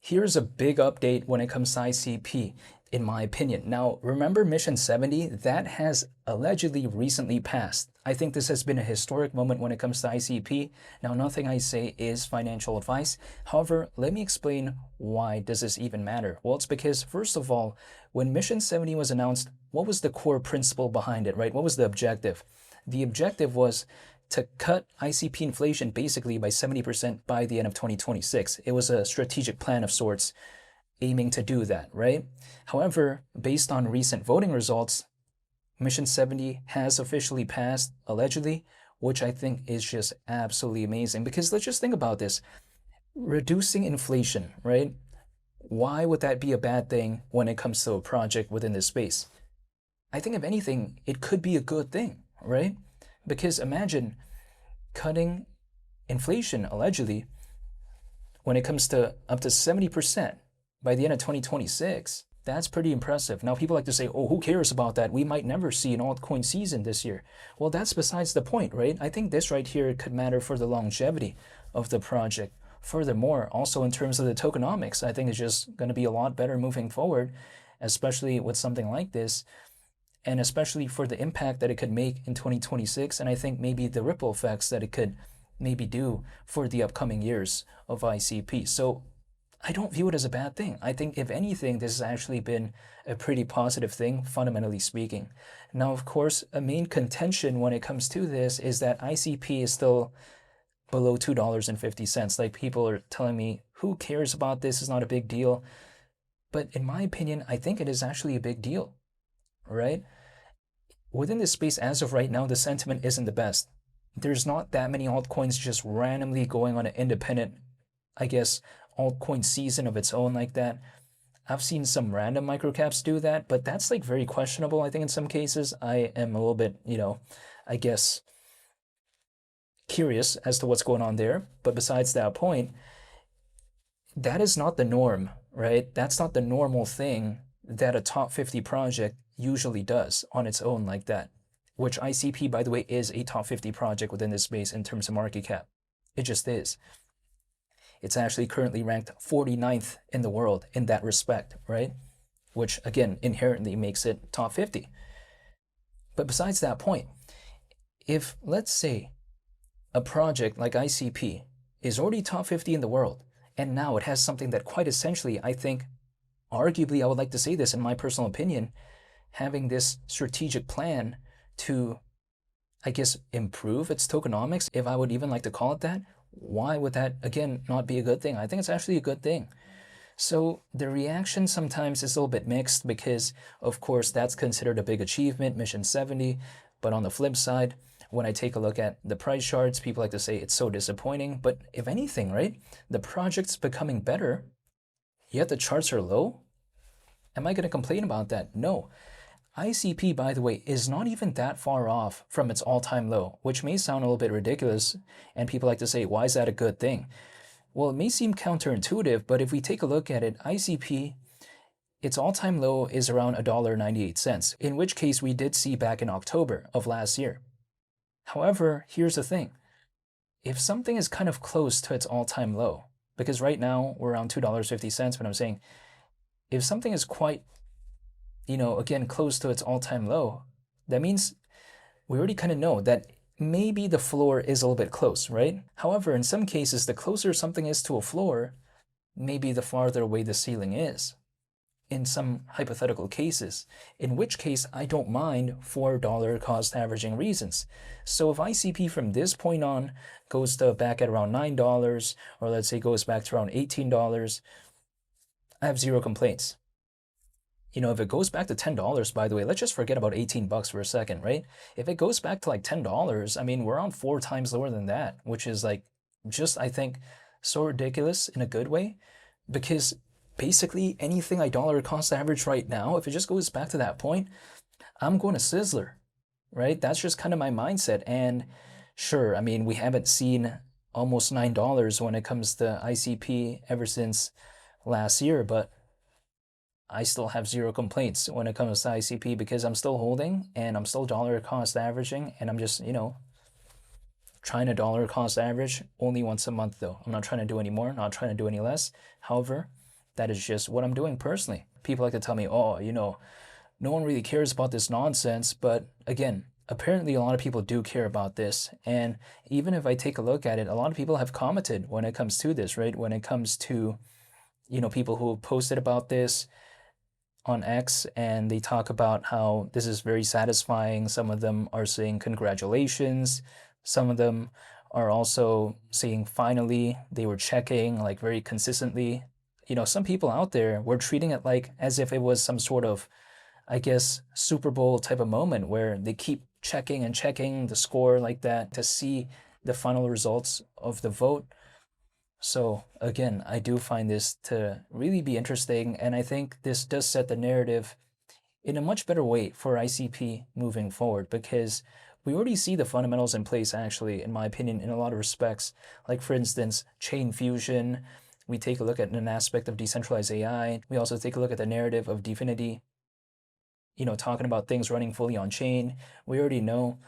Here's a big update when it comes to ICP, in my opinion. Now, remember Mission 70? That has allegedly recently passed. I think this has been a historic moment when it comes to ICP. Now, nothing I say is financial advice. However, let me explain why does this even matter. Well, it's because, first of all, when Mission 70 was announced, what was the core principle behind it, right? What was the objective? The objective was to cut ICP inflation basically by 70% by the end of 2026. It was a strategic plan of sorts aiming to do that, right? However, based on recent voting results, Mission 70 has officially passed, allegedly, which I think is just absolutely amazing. Because let's just think about this. Reducing inflation, right? Why would that be a bad thing when it comes to a project within this space? I think if anything, it could be a good thing, right? Because imagine cutting inflation, allegedly, when it comes to up to 70% by the end of 2026. That's pretty impressive. Now, people like to say, oh, who cares about that? We might never see an altcoin season this year. Well, that's besides the point, right? I think this right here could matter for the longevity of the project. Furthermore, also in terms of the tokenomics, I think it's just going to be a lot better moving forward, especially with something like this, and especially for the impact that it could make in 2026, and I think maybe the ripple effects that it could maybe do for the upcoming years of ICP. So I don't view it as a bad thing. I think if anything, this has actually been a pretty positive thing, fundamentally speaking. Now, of course, a main contention when it comes to this is that ICP is still below $2.50. Like, people are telling me, who cares about this? It's not a big deal. But in my opinion, I think it is actually a big deal, right? Within this space, as of right now, the sentiment isn't the best. There's not that many altcoins just randomly going on an independent, I guess, altcoin season of its own like that. I've seen some random microcaps do that, but that's like very questionable, I think, in some cases. I am a little bit, I guess, curious as to what's going on there. But besides that point, that is not the norm, right? That's not the normal thing that a top 50 project usually does on its own like that, which ICP, by the way, is a top 50 project within this space in terms of market cap. It just is. It's actually currently ranked 49th in the world in that respect, right? Which, again, inherently makes it top 50. But besides that point, if, let's say, a project like ICP is already top 50 in the world, and now it has something that quite essentially, I think, arguably, I would like to say this in my personal opinion, having this strategic plan to, I guess, improve its tokenomics, if I would even like to call it that, why would that, again, not be a good thing? I think it's actually a good thing. So the reaction sometimes is a little bit mixed because, of course, that's considered a big achievement, Mission 70. But on the flip side, when I take a look at the price charts, people like to say it's so disappointing. But if anything, right, the project's becoming better, yet the charts are low. Am I going to complain about that? No. ICP, by the way, is not even that far off from its all-time low, which may sound a little bit ridiculous, and people like to say, why is that a good thing? Well, it may seem counterintuitive, but if we take a look at it, ICP, its all-time low is around $1.98, in which case we did see back in October of last year. However, here's the thing. If something is kind of close to its all-time low, because right now we're around $2.50, but I'm saying if something is quite, again, close to its all-time low, that means we already kind of know that maybe the floor is a little bit close, right? However, in some cases, the closer something is to a floor, maybe the farther away the ceiling is, in some hypothetical cases, in which case I don't mind for dollar cost averaging reasons. So if ICP from this point on goes to back at around $9, or let's say goes back to around $18, I have zero complaints. If it goes back to $10, by the way, let's just forget about $18 for a second, right? If it goes back to like $10, I mean, we're on 4 times lower than that, which is like just, I think, so ridiculous in a good way, because basically anything I dollar cost average right now, if it just goes back to that point, I'm going to Sizzler, right? That's just kind of my mindset. And sure, I mean, we haven't seen almost $9 when it comes to ICP ever since last year, but I still have zero complaints when it comes to ICP because I'm still holding and I'm still dollar cost averaging, and I'm just, trying to dollar cost average only once a month though. I'm not trying to do any more, not trying to do any less. However, That is just what I'm doing personally. People like to tell me, oh, no one really cares about this nonsense. But again, apparently a lot of people do care about this. And even if I take a look at it, a lot of people have commented when it comes to this, right? When it comes to, people who posted about this on X, and they talk about how this is very satisfying. Some of them are saying congratulations. Some of them are also saying finally. They were checking like very consistently. Some people out there were treating it like as if it was some sort of, I guess, Super Bowl type of moment where they keep checking and checking the score like that to see the final results of the vote. So again, I do find this to really be interesting, and I think this does set the narrative in a much better way for ICP moving forward, because we already see the fundamentals in place, actually, in my opinion, in a lot of respects. Like, for instance, chain fusion. We take a look at an aspect of decentralized AI. We also take a look at the narrative of Dfinity, talking about things running fully on chain. We already know,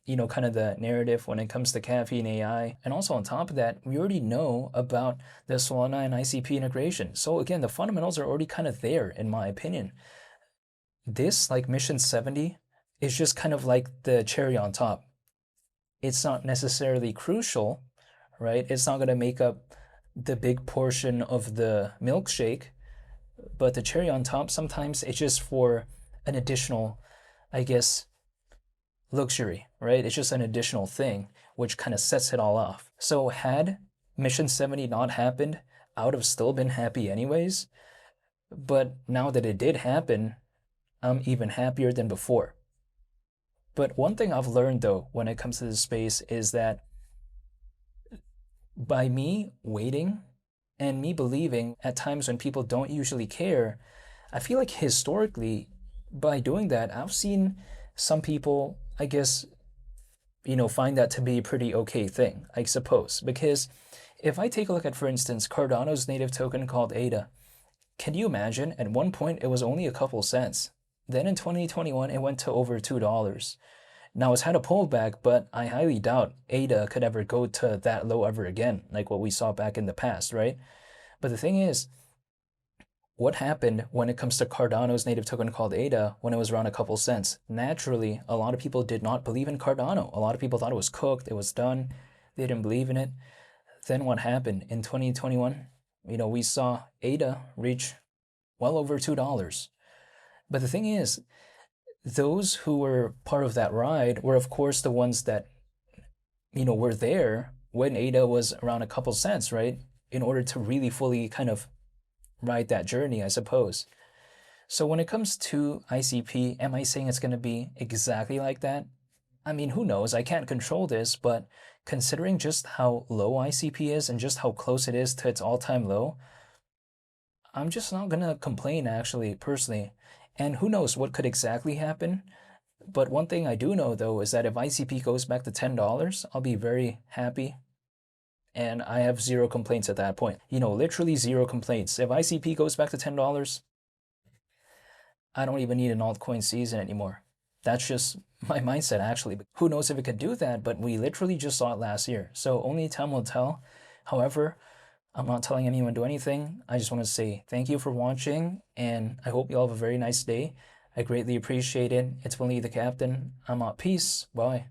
kind of the narrative when it comes to caffeine AI. And also on top of that, we already know about the Solana and ICP integration. So again, the fundamentals are already kind of there, in my opinion. This, like Mission 70, is just kind of like the cherry on top. It's not necessarily crucial, right? It's not going to make up the big portion of the milkshake, but the cherry on top, sometimes it's just for an additional, I guess, luxury, right? It's just an additional thing which kind of sets it all off. So had Mission 70 not happened, I would have still been happy anyways. But now that it did happen, I'm even happier than before. But one thing I've learned though when it comes to this space is that by me waiting and me believing at times when people don't usually care, I feel like historically, by doing that, I've seen some people, I guess, find that to be a pretty okay thing, I suppose. Because if I take a look at, for instance, Cardano's native token called ADA, can you imagine? At one point, it was only a couple cents. Then in 2021, it went to over $2. Now it's had a pullback, but I highly doubt ADA could ever go to that low ever again, like what we saw back in the past, right? But the thing is, what happened when it comes to Cardano's native token called ADA when it was around a couple cents? Naturally, a lot of people did not believe in Cardano. A lot of people thought it was cooked, it was done. They didn't believe in it. Then what happened? In 2021, we saw ADA reach well over $2. But the thing is, those who were part of that ride were, of course, the ones that, were there when ADA was around a couple cents, right? In order to really fully kind of ride that journey, I suppose. So when it comes to ICP, am I saying it's going to be exactly like that? I mean, who knows? I can't control this, but considering just how low ICP is and just how close it is to its all-time low, I'm just not going to complain, actually, personally. And who knows what could exactly happen. But one thing I do know, though, is that if ICP goes back to $10, I'll be very happy. And I have zero complaints at that point. Literally zero complaints. If ICP goes back to $10, I don't even need an altcoin season anymore. That's just my mindset, actually. But who knows if it could do that, but we literally just saw it last year. So only time will tell. However, I'm not telling anyone to do anything. I just want to say thank you for watching, and I hope you all have a very nice day. I greatly appreciate it. It's Willie the Captain. I'm out. Peace. Bye.